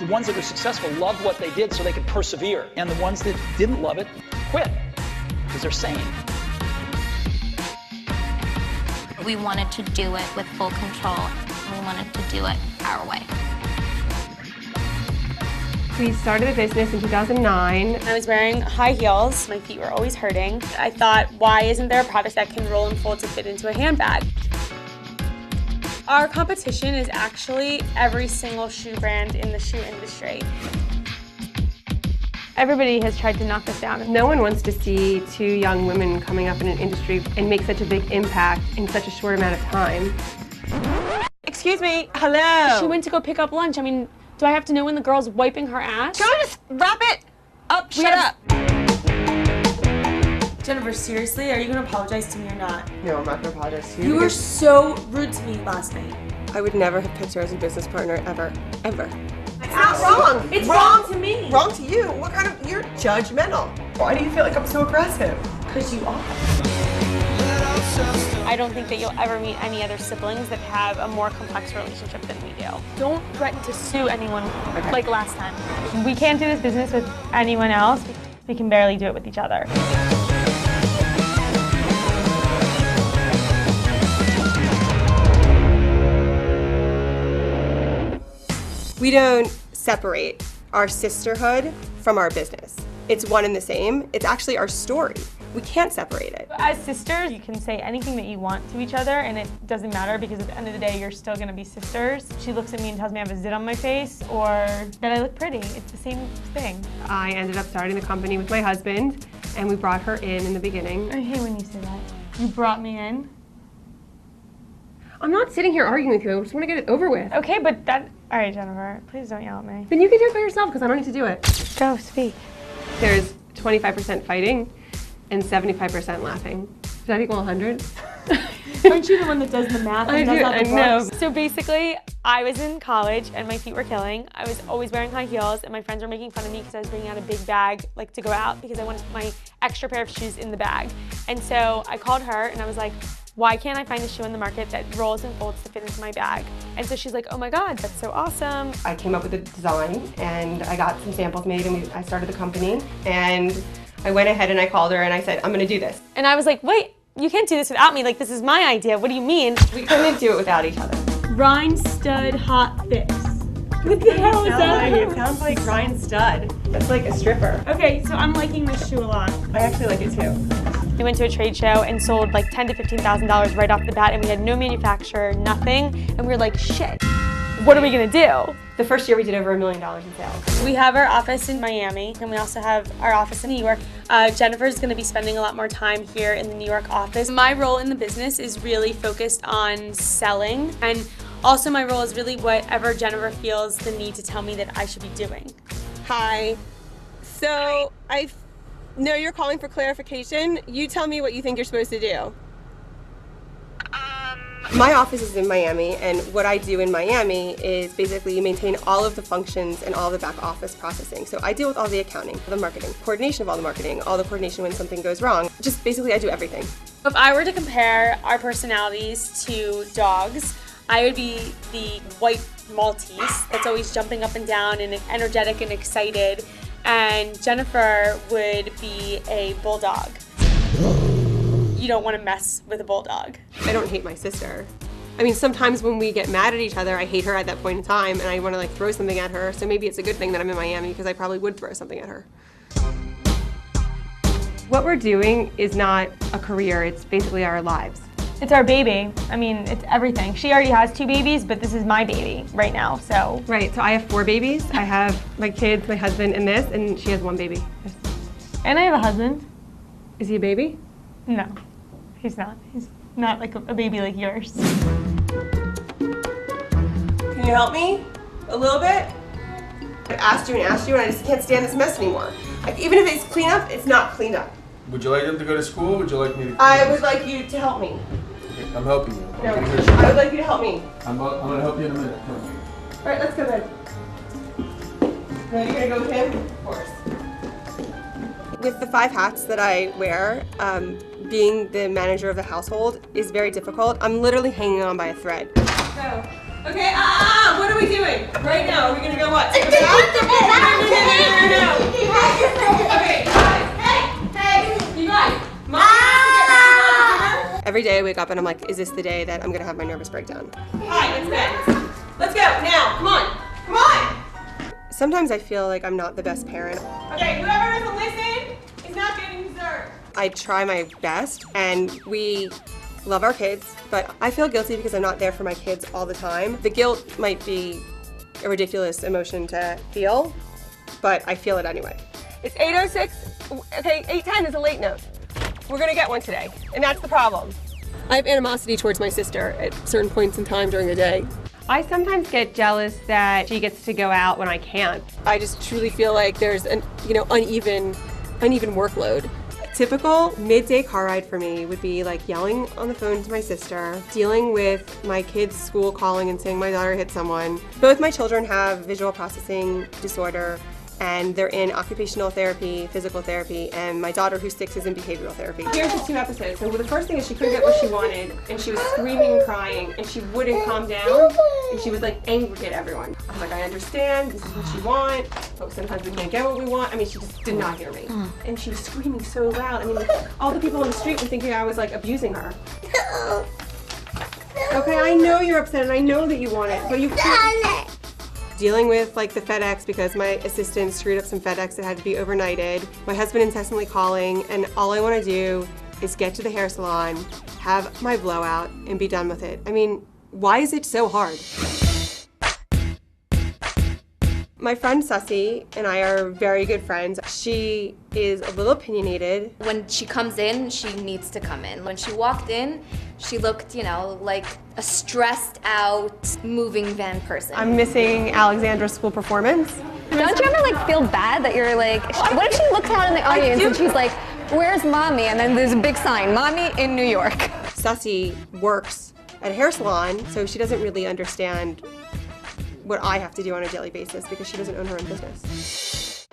The ones that were successful loved what they did so they could persevere. And the ones that didn't love it quit because they're sane. We wanted to do it with full control. We wanted to do it our way. We started the business in 2009. I was wearing high heels. My feet were always hurting. I thought, why isn't there a product that can roll and fold to fit into a handbag? Our competition is actually every single shoe brand in the shoe industry. Everybody has tried to knock us down. No one wants to see two young women coming up in an industry and make such a big impact in such a short amount of time. Excuse me, hello. She went to go pick up lunch. I mean, do I have to know when the girl's wiping her ass? Can I just wrap it up? Shut up. Jenifer, seriously, are you gonna apologize to me or not? No, I'm not gonna apologize to you. You were so rude to me last night. I would never have picked her as a business partner, ever, ever. It's not wrong. It's wrong to me. Wrong to you? What kind of, you're judgmental. Why do you feel like I'm so aggressive? Because you are. I don't think that you'll ever meet any other siblings that have a more complex relationship than we do. Don't threaten to sue anyone like last time. We can't do this business with anyone else. We can barely do it with each other. We don't separate our sisterhood from our business. It's one and the same. It's actually our story. We can't separate it. As sisters, you can say anything that you want to each other and it doesn't matter because at the end of the day, you're still gonna be sisters. She looks at me and tells me I have a zit on my face or that I look pretty. It's the same thing. I ended up starting the company with my husband and we brought her in the beginning. I hate when you say that. You brought me in? I'm not sitting here arguing with you. I just want to get it over with. Okay, but that... All right, Jenifer, please don't yell at me. Then you can do it by yourself because I don't need to do it. Go, speak. There's 25% fighting and 75% laughing. Does that equal 100? Aren't you the one that does the math and does all the I know. books? So basically, I was in college and my feet were killing. I was always wearing high heels and my friends were making fun of me because I was bringing out a big bag like to go out because I wanted to put my extra pair of shoes in the bag. And so I called her and I was like, why can't I find a shoe on the market that rolls and folds to fit into my bag? And so she's like, oh my God, that's so awesome. I came up with a design and I got some samples made and I started the company and I went ahead and I called her and I said, I'm gonna do this. And I was like, wait, you can't do this without me. Like, this is my idea. What do you mean? We couldn't do it without each other. Rhine stud hot fix. What the hell is that? It sounds like Ryan Stud. That's like a stripper. Okay, so I'm liking this shoe a lot. I actually like it too. We went to a trade show and sold like $10,000 to $15,000 right off the bat and we had no manufacturer, nothing. And we were like, shit, what are we gonna do? The first year we did over $1 million in sales. We have our office in Miami and we also have our office in New York. Jenifer's gonna be spending a lot more time here in the New York office. My role in the business is really focused on selling and also my role is really whatever Jenifer feels the need to tell me that I should be doing. Hi. So I know you're calling for clarification. You tell me what you think you're supposed to do. My office is in Miami, and what I do in Miami is basically maintain all of the functions and all the back office processing. So I deal with all the accounting, the marketing, coordination of all the coordination when something goes wrong. Just basically I do everything. If I were to compare our personalities to dogs, I would be the white Maltese that's always jumping up and down and energetic and excited, and Jenifer would be a bulldog. You don't want to mess with a bulldog. I don't hate my sister. I mean, sometimes when we get mad at each other, I hate her at that point in time and I want to like throw something at her. So maybe it's a good thing that I'm in Miami because I probably would throw something at her. What we're doing is not a career, it's basically our lives. It's our baby. I mean, it's everything. She already has 2 babies, but this is my baby right now, so. Right, so I have 4 babies. I have my kids, my husband, and this, and she has 1 baby. And I have a husband. Is he a baby? No, he's not. He's not like a baby like yours. Can you help me a little bit? I asked you and I just can't stand this mess anymore. Like, even if it's clean up, it's not cleaned up. Would you like him to go to school? Would you like me to? I would like you to help me. I'm helping you. No, I would like you to help me. I'm gonna help you in a minute. Come on. All right, let's go then. No, you're gonna go with him? Of course. With the 5 hats that I wear, being the manager of the household is very difficult. I'm literally hanging on by a thread. Go. Okay, what are we doing? Right now, are we gonna go what? Take a bath? No. Okay, guys. Hey, you guys. Mom has to get ready for dinner. Every day I wake up and I'm like, is this the day that I'm gonna have my nervous breakdown? Hi, it's Ben. Let's go, now, come on. Come on! Sometimes I feel like I'm not the best parent. Okay, whoever doesn't listen is not getting dessert. I try my best, and we love our kids, but I feel guilty because I'm not there for my kids all the time. The guilt might be a ridiculous emotion to feel, but I feel it anyway. It's 8:06. Okay, 8:10 is a late note. We're gonna get one today, and that's the problem. I have animosity towards my sister at certain points in time during the day. I sometimes get jealous that she gets to go out when I can't. I just truly feel like there's an uneven workload. A typical midday car ride for me would be like yelling on the phone to my sister, dealing with my kids' school calling and saying my daughter hit someone. Both my children have visual processing disorder, and they're in occupational therapy, physical therapy, and my daughter, who's 6, is in behavioral therapy. Here's the 2 episodes. So the first thing is she couldn't get what she wanted, and she was screaming and crying, and she wouldn't calm down, and she was like angry at everyone. I was like, I understand, this is what you want, but sometimes we can't get what we want. I mean, she just did not hear me. And she was screaming so loud. I mean, like, all the people on the street were thinking I was like abusing her. Okay, I know you're upset, and I know that you want it, but you can't. Dealing with like the FedEx because my assistant screwed up some FedEx that had to be overnighted. My husband incessantly calling, and all I want to do is get to the hair salon, have my blowout, and be done with it. I mean, why is it so hard? My friend Sussy and I are very good friends. She is a little opinionated. When she comes in, she needs to come in. When she walked in, she looked, like a stressed out moving van person. I'm missing Alexandra's school performance. Don't you ever feel bad that you're like, what if she looks out in the audience and she's like, where's mommy? And then there's a big sign, mommy in New York. Sussy works at a hair salon, so she doesn't really understand what I have to do on a daily basis because she doesn't own her own business.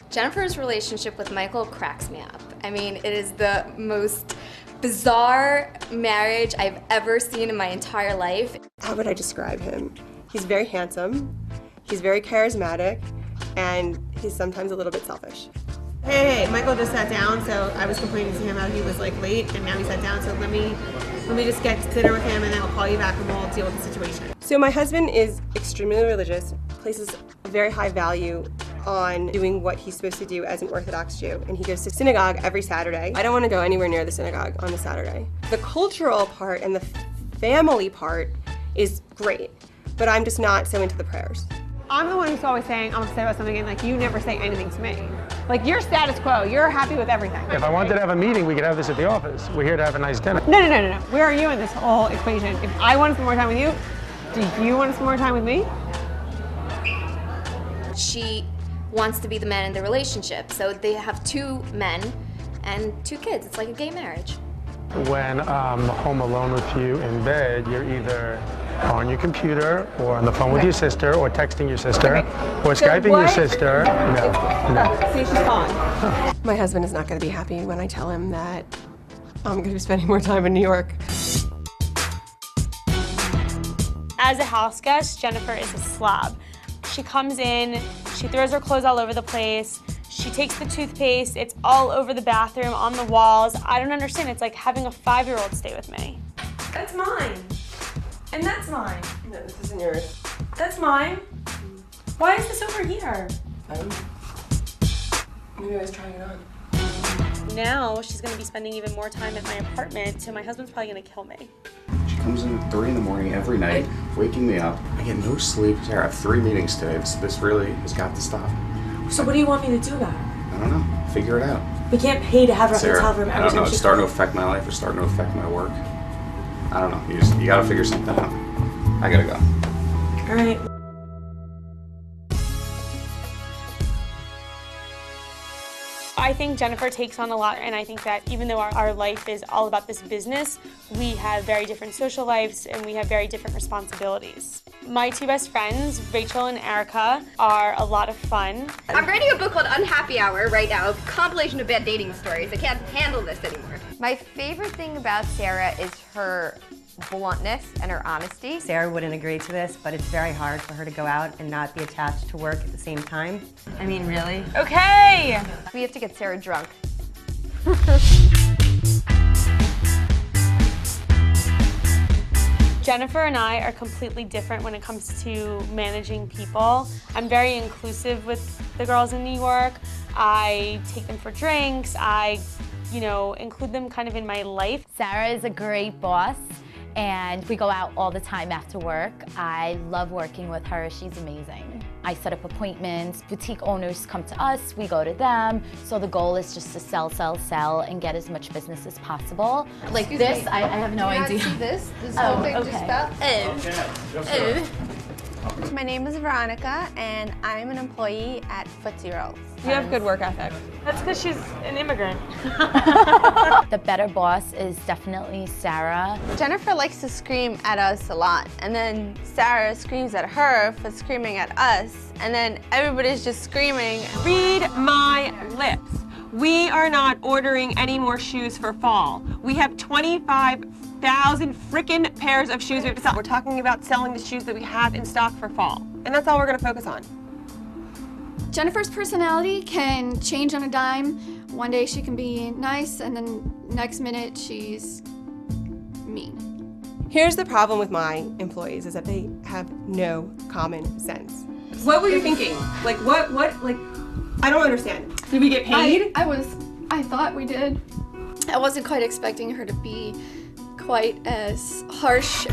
Jennifer's relationship with Michael cracks me up. I mean, it is the most bizarre marriage I've ever seen in my entire life. How would I describe him? He's very handsome, he's very charismatic, and he's sometimes a little bit selfish. Hey, Michael just sat down, so I was complaining to him how he was late, and now he sat down, so let me just get to dinner with him, and then I'll call you back and we'll deal with the situation. So my husband is extremely religious, places a very high value on doing what he's supposed to do as an Orthodox Jew, and he goes to synagogue every Saturday. I don't want to go anywhere near the synagogue on a Saturday. The cultural part and the family part is great, but I'm just not so into the prayers. I'm the one who's always saying I'm upset about something, and you never say anything to me. You're status quo, you're happy with everything. If I wanted to have a meeting, we could have this at the office. We're here to have a nice dinner. No. Where are you in this whole equation? If I want to spend more time with you, do you want to spend more time with me? She wants to be the man in the relationship, so they have 2 men and 2 kids. It's like a gay marriage. When I'm home alone with you in bed, you're either on your computer or on the phone with your sister or texting your sister or Skyping your sister. No. See, she's calling. My husband is not going to be happy when I tell him that I'm going to be spending more time in New York. As a house guest, Jennifer is a slob. She comes in, she throws her clothes all over the place, she takes the toothpaste, it's all over the bathroom, on the walls. I don't understand, it's like having a 5-year-old stay with me. That's mine. And that's mine. No, this isn't yours. That's mine. Why is this over here? I don't know. Maybe I was trying it on. Now she's gonna be spending even more time at my apartment, so my husband's probably gonna kill me. She comes in at 3 in the morning every night, waking me up. I get no sleep. Sarah, I have 3 meetings today. This really has got to stop. So what do you want me to do about it? I don't know. Figure it out. We can't pay to have her Sarah, hotel room I every don't know. time It's she starting to affect my life. It's starting to affect my work. I don't know. You gotta figure something out. I gotta go. All right. I think Jennifer takes on a lot, and I think that even though our life is all about this business, we have very different social lives and we have very different responsibilities. My 2 best friends, Rachel and Erica, are a lot of fun. I'm writing a book called Unhappy Hour right now, a compilation of bad dating stories. I can't handle this anymore. My favorite thing about Sarah is her bluntness and her honesty. Sarah wouldn't agree to this, but it's very hard for her to go out and not be attached to work at the same time. I mean, really? Okay! We have to get Sarah drunk. Jenifer and I are completely different when it comes to managing people. I'm very inclusive with the girls in New York. I take them for drinks. I, include them kind of in my life. Sarah is a great boss, and we go out all the time after work. I love working with her. She's amazing. I set up appointments. Boutique owners come to us. We go to them. So the goal is just to sell, sell, sell, and get as much business as possible. Like this, I have no idea. See this whole thing okay. just fell? My name is Veronica, and I'm an employee at Footzyfolds. You have good work ethic. That's because she's an immigrant. The better boss is definitely Sarah. Jenifer likes to scream at us a lot, and then Sarah screams at her for screaming at us, and then everybody's just screaming. Read my lips. We are not ordering any more shoes for fall. We have 25,000 frickin' pairs of shoes we have to sell. We're talking about selling the shoes that we have in stock for fall, and that's all we're gonna focus on. Jenifer's personality can change on a dime. One day she can be nice, and then next minute she's mean. Here's the problem with my employees is that they have no common sense. What were you thinking? Like, I don't understand. Did we get paid? I thought we did. I wasn't quite expecting her to be quite as harsh.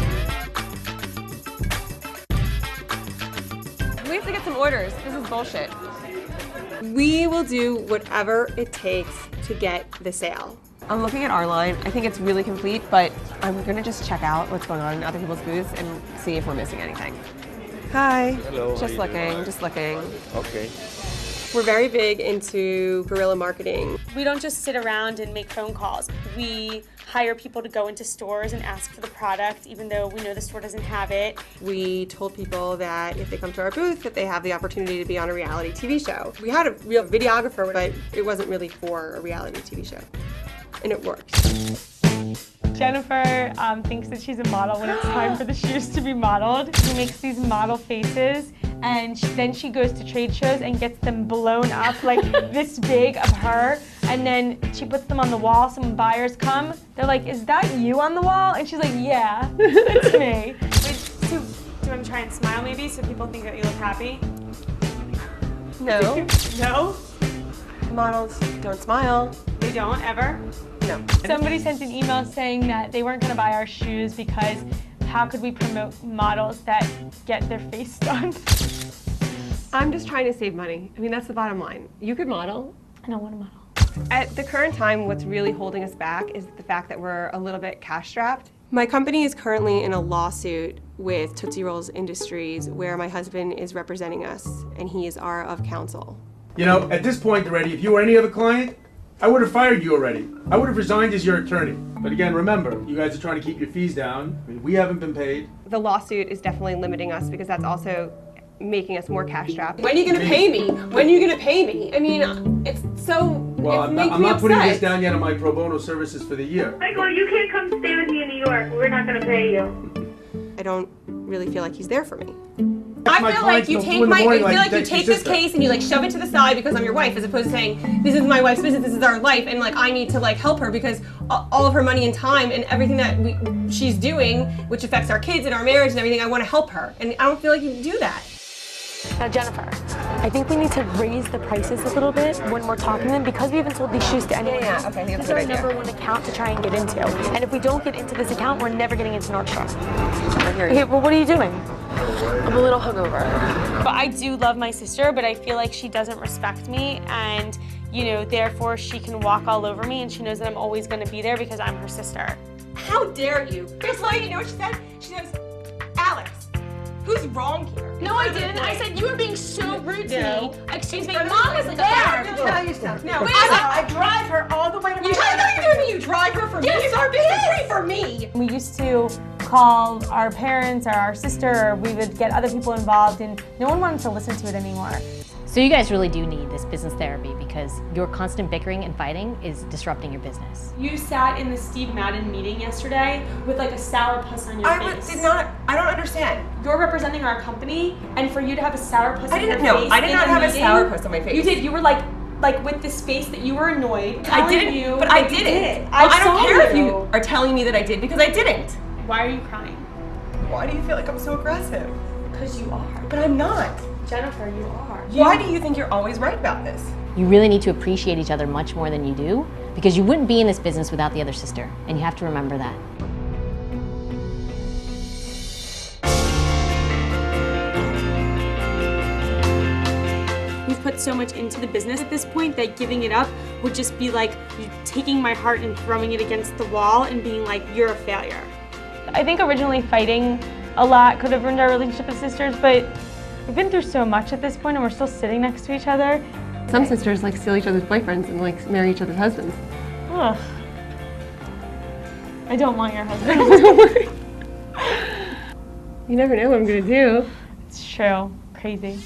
We have to get some orders. This is bullshit. We will do whatever it takes to get the sale. I'm looking at our line. I think it's really complete, but I'm gonna just check out what's going on in other people's booths and see if we're missing anything. Hi. Hello. Just looking. Okay. We're very big into guerrilla marketing. We don't just sit around and make phone calls. We hire people to go into stores and ask for the product, even though we know the store doesn't have it. We told people that if they come to our booth, that they have the opportunity to be on a reality TV show. We had a real videographer, but it wasn't really for a reality TV show. And it worked. Jenifer thinks that she's a model when it's time for the shoes to be modeled. She makes these model faces, and then she goes to trade shows and gets them blown up like this big of her, and then she puts them on the wall. Some buyers come, they're like, "Is that you on the wall?" And she's like, "Yeah, it's me." Do you want to try and smile maybe so people think that you look happy? No. No? Models don't smile. They don't, ever? No. Somebody sent an email saying that they weren't going to buy our shoes because how could we promote models that get their face done? I'm just trying to save money. I mean, that's the bottom line. You could model. I don't want to model. At the current time, what's really holding us back is the fact that we're a little bit cash strapped. My company is currently in a lawsuit with Tootsie Rolls Industries where my husband is representing us and he is our of counsel. You know, at this point already, if you were any other client, I would have fired you already. I would have resigned as your attorney. But again, remember, you guys are trying to keep your fees down. I mean, we haven't been paid. The lawsuit is definitely limiting us because that's also making us more cash strapped. When are you gonna pay me? When are you gonna pay me? I mean, it's so, Well, it I'm makes not me putting upset. this down yet on my pro bono services for the year. Michael, you can't come stay with me in New York. We're not gonna pay you. I don't really feel like he's there for me. I feel like you take this case and you like shove it to the side because I'm your wife, as opposed to saying, this is my wife's business, this is our life, and like I need to like help her because all of her money and time and everything that she's doing, which affects our kids and our marriage and everything, I want to help her. And I don't feel like you can do that. Now, Jenifer, I think we need to raise the prices a little bit when we're talking to them because we haven't sold these shoes to anyone else. Okay, This is our number one account to try and get into. And if we don't get into this account, we're never getting into Nordstrom. Okay, well, what are you doing? I'm a little hungover. But I do love my sister, but I feel like she doesn't respect me, and therefore she can walk all over me, and she knows that I'm always going to be there because I'm her sister. How dare you? First of all, you know what she said? She goes, Alex, who's wrong here? No, I didn't. I said you were being so rude to me. Excuse me, Mom was there. Let me tell you something. No, I drive her all the way to my house. You drive her for me? Yes, It's our business for me. We used to call our parents or our sister, or we would get other people involved, and no one wanted to listen to it anymore. So you guys really do need this business therapy because your constant bickering and fighting is disrupting your business. You sat in the Steve Madden meeting yesterday with like a sourpuss on your face. I don't understand. You're representing our company, and for you to have a sourpuss on your face. I did not have a sourpuss on my face. You did. You were like with this face that you were annoyed. I didn't, but I didn't. I don't care if you are telling me that I did because I didn't. Why are you crying? Why do you feel like I'm so aggressive? Because you are. But I'm not. Jenifer, you are. Why do you think you're always right about this? You really need to appreciate each other much more than you do because you wouldn't be in this business without the other sister, and you have to remember that. We've put so much into the business at this point that giving it up would just be like you taking my heart and throwing it against the wall and being like, you're a failure. I think originally fighting a lot could have ruined our relationship as sisters, but we've been through so much at this point and we're still sitting next to each other. Some sisters like steal each other's boyfriends and like marry each other's husbands. Ugh. I don't want your husband. You never know what I'm gonna do. It's true. Crazy.